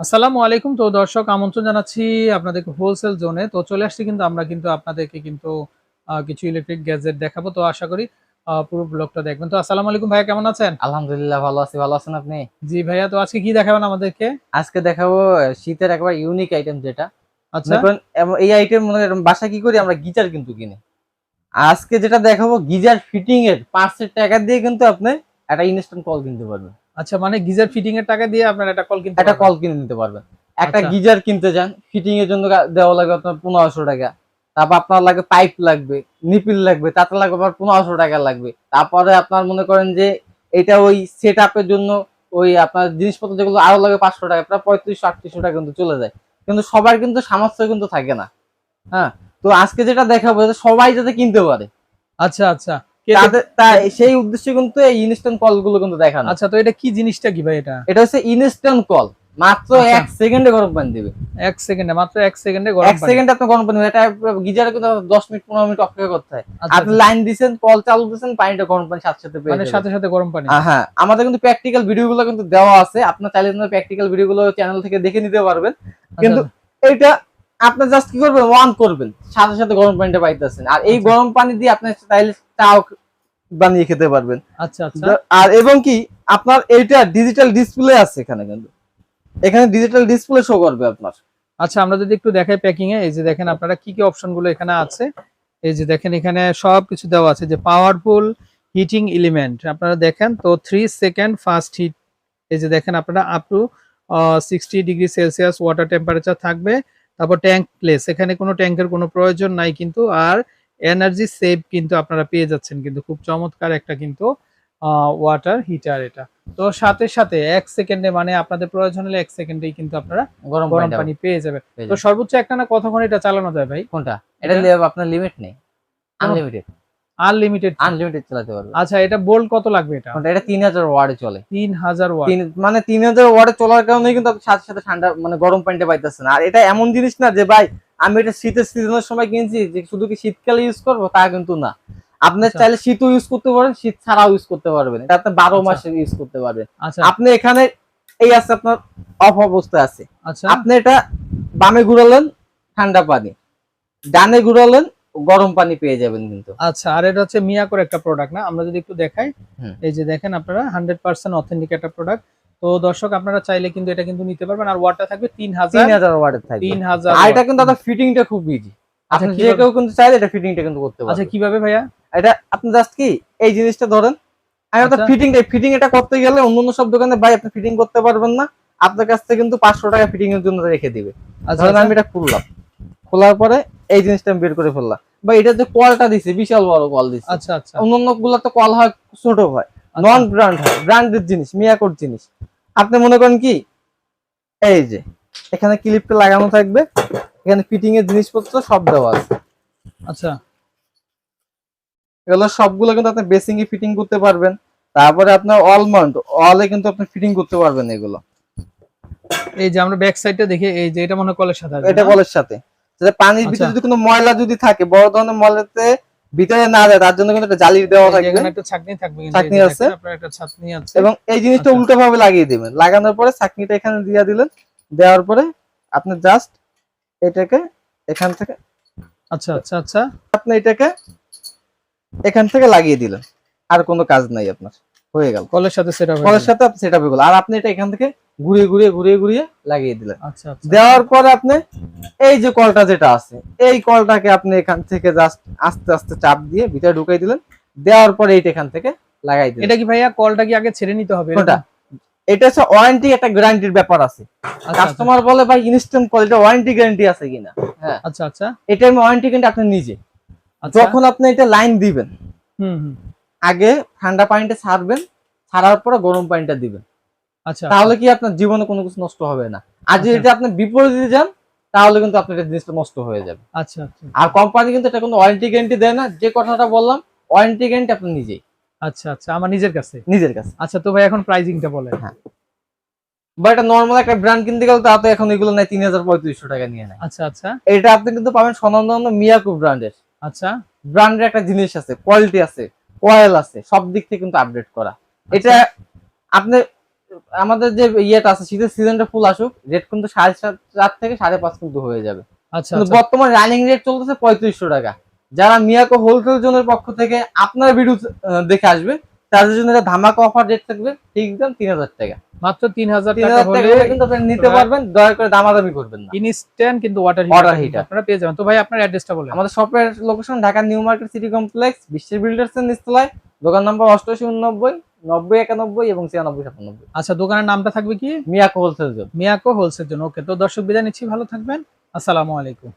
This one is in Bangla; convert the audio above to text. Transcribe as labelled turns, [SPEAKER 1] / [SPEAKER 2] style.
[SPEAKER 1] আসসালামু আলাইকুম। তো দর্শক আমন্ত্রণ জানাচ্ছি আপনাদেরকে হোলসেল জোনে। তো চলে আসছি কিন্তু আমরা কিন্তু আপনাদেরকে কিন্তু কিছু ইলেকট্রিক গ্যাজেট দেখাবো। তো আশা করি পুরো ব্লগটা দেখবেন। তো আসসালামু আলাইকুম ভাইয়া, কেমন আছেন?
[SPEAKER 2] আলহামদুলিল্লাহ ভালো আছি। ভালো আছেন আপনি?
[SPEAKER 1] জি ভাইয়া, তো আজকে কি দেখাবেন আমাদেরকে?
[SPEAKER 2] আজকে দেখাবো শীতের একেবারে ইউনিক আইটেম যেটা।
[SPEAKER 1] আচ্ছা,
[SPEAKER 2] মনে করেন এই আইটেম মনে করেন বাসায় কি করি আমরা গিজার কিন্তু কিনি। আজকে যেটা দেখাবো গিজার ফিটিং এর পার্টস এর টাকা দিয়ে কিন্তু আপনি একটা ইনস্ট্যান্ট কল কিনতে পারবেন।
[SPEAKER 1] আচ্ছা, মানে গিজার ফিটিং এর টাকা দিয়ে আপনারা একটা কল কিনতে
[SPEAKER 2] একটা
[SPEAKER 1] পারবেন।
[SPEAKER 2] কল কিনে নিতে পারবেন। একটা
[SPEAKER 1] আচ্ছা,
[SPEAKER 2] গিজার কিনতে যান, ফিটিং এর জন্য দেওয়া লাগবে আপনার 1500 টাকা। তারপর আপনার লাগবে পাইপ লাগবে, নিপিল লাগবে, তাতে লাগবে আবার 1500 টাকা লাগবে। তারপরে আপনার মনে করেন যে এটা ওই সেটআপের জন্য ওই আপনার জিনিসপত্র যেগুলো আরো লাগে 500 টাকা, প্রায় 3500-3800 টাকা কিন্তু চলে যায়। কিন্তু সবার কিন্তু সামর্থ্য কিন্তু থাকে না। হ্যাঁ, তো আজকে যেটা দেখাবো যে সবাই যাতে কিনতে পারে
[SPEAKER 1] আচ্ছা, আচ্ছা। কে দেখ
[SPEAKER 2] তাদের তাই সেই উদ্দেশ্যে কিন্তু এই ইনস্ট্যান্ট কল গুলো কিন্তু দেখানো।
[SPEAKER 1] আচ্ছা, তো এটা কি জিনিসটা কি ভাই এটা?
[SPEAKER 2] এটা হচ্ছে ইনস্ট্যান্ট কল, মাত্র
[SPEAKER 1] আচ্ছা,
[SPEAKER 2] 1 সেকেন্ডে গরম পানি দিবে।
[SPEAKER 1] ১ সেকেন্ডে, মাত্র ১ সেকেন্ডে গরম
[SPEAKER 2] 1
[SPEAKER 1] পানি।
[SPEAKER 2] সেকেন্ডে আপনি গরম পানি, এটা গিজারে কিন্তু 10 মিনিট 15 মিনিট অপেক্ষা করতে হয়।
[SPEAKER 1] আচ্ছা,
[SPEAKER 2] আপনি
[SPEAKER 1] আচ্ছা।
[SPEAKER 2] লাইন দিছেন, কল চালু দিছেন, পানিটা গরম পানি সাথে সাথে পেয়ে
[SPEAKER 1] মানে
[SPEAKER 2] যাবেন।
[SPEAKER 1] সাথে, সাথে গরম পানি।
[SPEAKER 2] হ্যাঁ, আমাদের কিন্তু প্র্যাকটিক্যাল ভিডিওগুলো কিন্তু দেওয়া আছে। আপনার চাইলে কিন্তু প্র্যাকটিক্যাল ভিডিওগুলো চ্যানেল থেকে দেখে নিতে পারবেন।
[SPEAKER 1] আচ্ছা,
[SPEAKER 2] কিন্তু
[SPEAKER 1] আচ্ছা,
[SPEAKER 2] এটা আপনি জাস্ট কি করবেন, অন করবেন, সাথে সাথে গরম পানিটা পাইতেছেন। আর এই
[SPEAKER 1] আচ্ছা,
[SPEAKER 2] গরম পানি দিয়ে আপনি চাইলে চাও বানিয়ে খেতে পারবেন।
[SPEAKER 1] আচ্ছা, আচ্ছা।
[SPEAKER 2] আর এবং কি আপনার এইটা ডিজিটাল ডিসপ্লে আছে এখানে, কিন্তু এখানে ডিজিটাল ডিসপ্লে শো করবে আপনার।
[SPEAKER 1] আচ্ছা, আমরা যদি একটু দেখাই প্যাকিং এ, এই যে দেখেন আপনারা কি কি অপশন গুলো এখানে আছে। এই যে দেখেন এখানে সবকিছু দেওয়া আছে, যে পাওয়ারফুল হিটিং এলিমেন্ট আপনারা দেখেন তো 3 সেকেন্ড ফাস্ট হিট। এই যে দেখেন আপনারা up to 60 degree Celsius water temperature থাকবে। তারপর ট্যাঙ্কলেস, এখানে কোনো ট্যাঙ্কের কোনো প্রয়োজন নাই কিন্তু। আর এনার্জি সেভ কিন্তু আপনারা পেয়ে যাচ্ছেন, কিন্তু খুব চমৎকার একটা কিন্তু ওয়াটার হিটার এটা। তো সাথে সাথে 1 সেকেন্ডে, মানে আপনাদের প্রয়োজন হলে 1 সেকেন্ডেই কিন্তু আপনারা
[SPEAKER 2] গরম
[SPEAKER 1] গরম
[SPEAKER 2] পানিটা
[SPEAKER 1] পানি পেয়ে যাবেন।
[SPEAKER 2] পেয়ে
[SPEAKER 1] তো
[SPEAKER 2] যাবেন।
[SPEAKER 1] সর্বোচ্চ একটা না কতক্ষণ এটা চালানো যায় ভাই?
[SPEAKER 2] কোনটা? এটা
[SPEAKER 1] এটা
[SPEAKER 2] আপনার লিমিট নেই।
[SPEAKER 1] কোনো
[SPEAKER 2] আনলিমিটেড।
[SPEAKER 1] আনলিমিটেড?
[SPEAKER 2] আনলিমিটেড চালাতে পারবেন।
[SPEAKER 1] আচ্ছা, এটা ভোল্ট কত লাগবে এটা?
[SPEAKER 2] কোনটা? এটা 3000 ওয়াটে চলে।
[SPEAKER 1] 3000 ওয়াট।
[SPEAKER 2] মানে 3000 ওয়াটে চলার কারণে কিন্তু আপনি সাথে সাথে ঠান্ডা মানে গরম পানিটা পাইতেছেন। আর এটা এমন জিনিস না যে ভাই আমি এটা শীতের সিজনের সময় কিনছি যে শুধু কি শীতকালে ইউজ করবো, তা কিন্তু না। আপনি
[SPEAKER 1] আচ্ছা,
[SPEAKER 2] চাইলে শীতও ইউজ করতে পারেন, শীত ছাড়াও ইউজ করতে পারবেন। এটা আপনি 12
[SPEAKER 1] আচ্ছা,
[SPEAKER 2] মাসে ইউজ করতে পারবেন।
[SPEAKER 1] আচ্ছা,
[SPEAKER 2] আপনি এখানে এই আছে আপনার অফ অবস্থায় আছে।
[SPEAKER 1] আচ্ছা,
[SPEAKER 2] আপনি এটা বামে ঘুরালেন ঠান্ডা পানি, ডানে ঘুরালেন গরম পানি পেয়ে যাবেন কিন্তু।
[SPEAKER 1] আচ্ছা। আর এটা হচ্ছে মিয়াকোর একটা প্রোডাক্ট না? আমরা যদি একটু দেখাই,
[SPEAKER 2] হুম।
[SPEAKER 1] এই যে দেখেন আপনারা 100% অথেন্টিক একটা প্রোডাক্ট। তো দর্শক আপনারা চাইলে কিন্তু এটা কিন্তু নিতে পারবেন। আর ওয়াটটা থাকবে 3000।
[SPEAKER 2] 3000 ওয়াটের থাকবে।
[SPEAKER 1] 3000
[SPEAKER 2] আর এটা
[SPEAKER 1] ওয়াট।
[SPEAKER 2] কিন্তু আপনার ফিটিংটা খুব ইজি।
[SPEAKER 1] আচ্ছা,
[SPEAKER 2] আপনি যে
[SPEAKER 1] কিভাবে?
[SPEAKER 2] কেউ কিন্তু চাইলে এটা ফিটিংটা কিন্তু করতে
[SPEAKER 1] আচ্ছা,
[SPEAKER 2] পারবে।
[SPEAKER 1] কিভাবে ভাইয়া?
[SPEAKER 2] এটা আপনি জাস্ট কি এই জিনিসটা ধরেন, আমি আপনার
[SPEAKER 1] আচ্ছা,
[SPEAKER 2] ফিটিং এটা করতে গেলে অন্য সব দোকানে ভাই আপনি ফিটিং করতে পারবেন না। আপনার কাছ থেকে কিন্তু 500 টাকা ফিটিং এর জন্য রেখে দিবে।
[SPEAKER 1] আচ্ছা,
[SPEAKER 2] ধরেন
[SPEAKER 1] আচ্ছা,
[SPEAKER 2] আমি এটা খুললাম, খোলার পরে এই জিনিসটা আমি বের করে ফেললাম, বা এটা যে কলটা দিছে বিশাল বড় কল দিছে।
[SPEAKER 1] আচ্ছা, আচ্ছা,
[SPEAKER 2] অন্য গুলো তো কল হয় ছোট হয়,
[SPEAKER 1] আচ্ছা,
[SPEAKER 2] নন ব্র্যান্ড হয়, ব্র্যান্ডেড জিনিস, মিয়াকোর জিনিস। আপনি মনে করেন কি এই যে এখানে ক্লিপটা লাগানো থাকবে, এখানে ফিটিং এর জিনিসপত্র সব দেওয়া আছে।
[SPEAKER 1] আচ্ছা।
[SPEAKER 2] এগুলো সবগুলো কিন্তু আপনি বেসিং এ ফিটিং করতে পারবেন। তারপরে আপনার অল মাউন্ট, অলে কিন্তু আপনি ফিটিং করতে পারবেন এগুলো।
[SPEAKER 1] এই যে আমরা ব্যাক সাইডটা দেখি, এই যে এটা মনে হয় কলের সাথে আসবে
[SPEAKER 2] এটা
[SPEAKER 1] না?
[SPEAKER 2] কলের সাথে, যাতে পানির
[SPEAKER 1] আচ্ছা,
[SPEAKER 2] ভিতরে যদি কোনো ময়লা যদি থাকে, বড় ধরনের ময়লাতে ভিতরে না যায়, তার জন্য কিন্তু একটা জালি দেওয়া
[SPEAKER 1] এই যে
[SPEAKER 2] থাকবে।
[SPEAKER 1] এখানে একটা ছাঁকনি থাকবে, কিন্তু এই
[SPEAKER 2] ছাঁকনি
[SPEAKER 1] যে
[SPEAKER 2] আছে,
[SPEAKER 1] দেখেন আপনার একটা ছাঁকনি আছে।
[SPEAKER 2] এবং এই জিনিসটা
[SPEAKER 1] আচ্ছা,
[SPEAKER 2] উল্টো ভাবে লাগিয়ে দিবেন। লাগানোর পরে ছাঁকনিটা এখানে দিয়ে দিলেন, দেওয়ার পরে আপনি জাস্ট এটাকে এখান থেকে,
[SPEAKER 1] আচ্ছা, আচ্ছা, আচ্ছা,
[SPEAKER 2] আপনি এটাকে এখান থেকে লাগিয়ে দিলেন। আর কোনো কাজ নাই আপনার, হয়ে গেল।
[SPEAKER 1] কলের সাথে সেট আপ হয়ে
[SPEAKER 2] কলের
[SPEAKER 1] যাবে।
[SPEAKER 2] সাথে সেট আপ হয়ে গেল। আর আপনি এটা এখান থেকে ঘুরিয়ে ঘুরিয়ে ঘুরিয়ে ঘুরিয়ে লাগিয়ে দিলেন।
[SPEAKER 1] আচ্ছা, আচ্ছা, আচ্ছা,
[SPEAKER 2] দেওয়ার পরে আপনি এই যে কলটা যেটা আছে, এই কলটাকে আপনি এখান থেকে জাস্ট আস্তে আস্তে চাপ দিয়ে ভিতরে ঢুকাই দিলেন। দেওয়ার পরে এইটা এখান থেকে লাগাই দিলেন।
[SPEAKER 1] এটা কি ভাইয়া কলটা কি আগে ছেড়ে নিতে হবে
[SPEAKER 2] কোনটা?
[SPEAKER 1] এরকম?
[SPEAKER 2] এটা হচ্ছে ওয়ারেন্টি, একটা গ্যারান্টির ব্যাপার আছে।
[SPEAKER 1] আচ্ছা, আচ্ছা,
[SPEAKER 2] কাস্টমার বলে ভাই ইনস্ট্যান্ট কল, এটা ওয়ারেন্টি গ্যারান্টি আছে কিনা? হ্যাঁ,
[SPEAKER 1] আচ্ছা, আচ্ছা,
[SPEAKER 2] এটা আমি ওয়ারেন্টি গ্যারান্টি আপনি নিজে
[SPEAKER 1] আচ্ছা,
[SPEAKER 2] যখন আপনি এটা লাইন দিবেন,
[SPEAKER 1] হুম, হুম,
[SPEAKER 2] আগে ঠান্ডা পানিটা ছাড়বেন, ছাড়ার পরে গরম পানিটা দিবেন।
[SPEAKER 1] আচ্ছা, আচ্ছা,
[SPEAKER 2] তাহলে কি আপনার জীবনে কোনো কিছু নষ্ট হবে না। আর যদি
[SPEAKER 1] আচ্ছা,
[SPEAKER 2] এটা আপনি বিপরীতে যান, তাহলে কিন্তু আপনার এটা জিনিসটা নষ্ট হয়ে যাবে।
[SPEAKER 1] আচ্ছা, আচ্ছা,
[SPEAKER 2] আর কোম্পানি কিন্তু এটা কোনো ওয়ারেন্টি গ্যারান্টি দেয় না। যে কথাটা বললাম, ওয়ারেন্টি গ্যারান্টি আপনি নিজেই,
[SPEAKER 1] আচ্ছা, আচ্ছা, আমার নিজের কাছে।
[SPEAKER 2] নিজের কাছে।
[SPEAKER 1] আচ্ছা, তো ভাই এখন প্রাইজিংটা বলেন।
[SPEAKER 2] হ্যাঁ, বা এটা নর্মাল একটা ব্র্যান্ড কিনতে গেলে তা তো এখন এগুলো নেয় 3000-3500 টাকা নিয়ে নেয়।
[SPEAKER 1] আচ্ছা, আচ্ছা,
[SPEAKER 2] এটা আপনি কিন্তু পাবেন স্বনামধন্য মিয়াকো ব্র্যান্ডের।
[SPEAKER 1] আচ্ছা,
[SPEAKER 2] ব্র্যান্ডের একটা জিনিস আছে, কোয়ালিটি আছে, কয়েল আছে, সব দিক থেকে কিন্তু আপডেট করা। এটা
[SPEAKER 1] আচ্ছা,
[SPEAKER 2] আপনি আমাদের যে ইয়েটা আছে শীতের সিজনটা ফুল আসুক, রেট কিন্তু 4.5 থেকে 5.5 কিন্তু হয়ে যাবে।
[SPEAKER 1] আচ্ছা
[SPEAKER 2] কিন্তু
[SPEAKER 1] আচ্ছা
[SPEAKER 2] বর্তমান রানিং রেট চলতেছে 3500 টাকা। যারা মিয়াকো হোলসেল জোনের পক্ষ থেকে আপনার ভিডিও দেখে আসবে, তাদের জন্য এটা ধামাকা অফার রেট থাকবে ঠিক দাম 3000 টাকা।
[SPEAKER 1] মাত্র 3000 টাকা
[SPEAKER 2] 3000 টাকা
[SPEAKER 1] হলে
[SPEAKER 2] হলে কিন্তু আপনি নিতে পারবেন, দয়া করে দামাদামি করবেন না।
[SPEAKER 1] ইনস্ট্যান্ট কিন্তু ওয়াটার
[SPEAKER 2] ওয়াটার
[SPEAKER 1] হিটার
[SPEAKER 2] হিটার
[SPEAKER 1] আপনারা পেয়ে যাবেন। তো ভাই আপনার অ্যাড্রেসটা বলেন।
[SPEAKER 2] আমাদের শপের location Dhaka new market city complex, বিশ্বের বিল্ডার্স এর নিচতলায়, দোকান নম্বর 8889 9091 এবং 9697।
[SPEAKER 1] আচ্ছা, দোকানের নামটা থাকবে কি?
[SPEAKER 2] Miyako wholesale zone.
[SPEAKER 1] Miyako wholesale জন্য। ওকে, তো দর্শক বিদায় নিচ্ছি, ভালো থাকবেন, আসসালামু আলাইকুম।